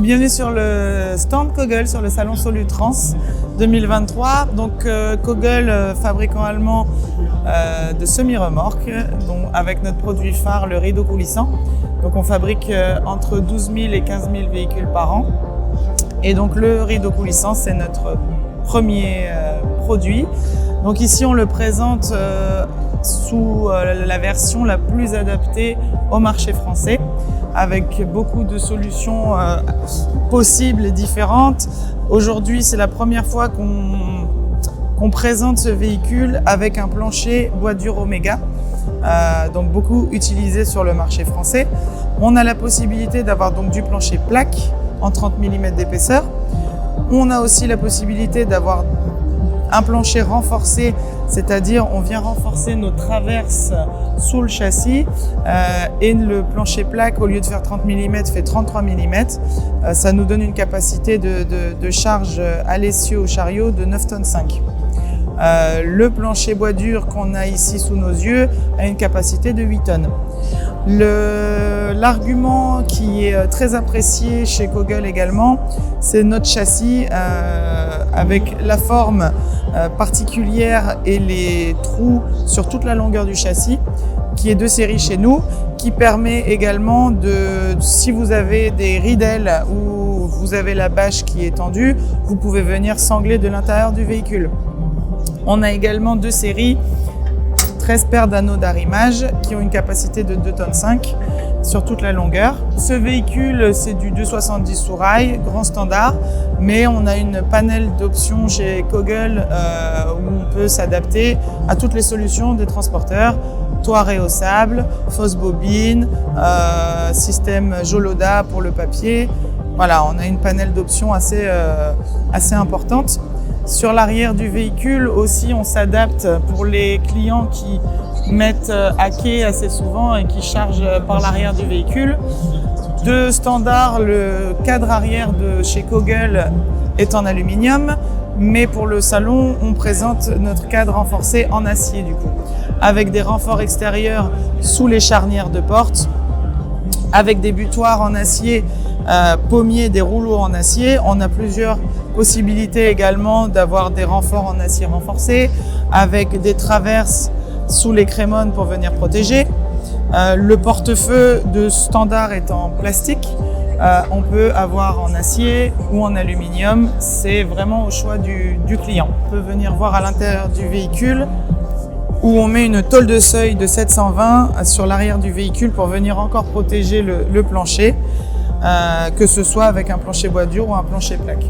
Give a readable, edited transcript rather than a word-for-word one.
Bienvenue sur le stand Kogel, sur le salon Solutrans 2023. Donc Kogel, fabricant allemand de semi-remorques, avec notre produit phare, le rideau coulissant. Donc on fabrique entre 12 000 et 15 000 véhicules par an. Et donc le rideau coulissant, c'est notre premier produit. Donc ici on le présente sous la version la plus adaptée au marché français, avec beaucoup de solutions possibles et différentes. Aujourd'hui, c'est la première fois qu'on présente ce véhicule avec un plancher bois dur Omega, donc beaucoup utilisé sur le marché français. On a la possibilité d'avoir donc du plancher plaque en 30 mm d'épaisseur. On a aussi la possibilité d'avoir un plancher renforcé, c'est-à-dire on vient renforcer nos traverses sous le châssis et le plancher plaque, au lieu de faire 30 mm, fait 33 mm. Ça nous donne une capacité de charge à l'essieu au chariot de 9,5 tonnes. Le plancher bois dur qu'on a ici sous nos yeux a une capacité de 8 tonnes. L'argument qui est très apprécié chez Kogel également, c'est notre châssis avec la forme particulière et les trous sur toute la longueur du châssis, qui est de série chez nous, qui permet également si vous avez des ridelles ou vous avez la bâche qui est tendue, vous pouvez venir sangler de l'intérieur du véhicule. On a également deux séries, 13 paires d'anneaux d'arrimage qui ont une capacité de 2,5 tonnes sur toute la longueur. Ce véhicule, c'est du 270 sous rail, grand standard, mais on a une panel d'options chez Kogel où on peut s'adapter à toutes les solutions des transporteurs. Toit réhaussable, fausse bobine, système Joloda pour le papier. Voilà, on a une panel d'options assez importante. Sur l'arrière du véhicule aussi, on s'adapte pour les clients qui mettent à quai assez souvent et qui chargent par l'arrière du véhicule. De standard, le cadre arrière de chez Kogel est en aluminium, mais pour le salon, on présente notre cadre renforcé en acier du coup, avec des renforts extérieurs sous les charnières de porte, avec des butoirs en acier pommiers, des rouleaux en acier. On a plusieurs possibilités également d'avoir des renforts en acier renforcés, avec des traverses sous les crémones pour venir protéger. Le porte-feu de standard est en plastique. On peut avoir en acier ou en aluminium, c'est vraiment au choix du client. On peut venir voir à l'intérieur du véhicule où on met une tôle de seuil de 720 sur l'arrière du véhicule pour venir encore protéger le plancher, que ce soit avec un plancher bois dur ou un plancher plaque.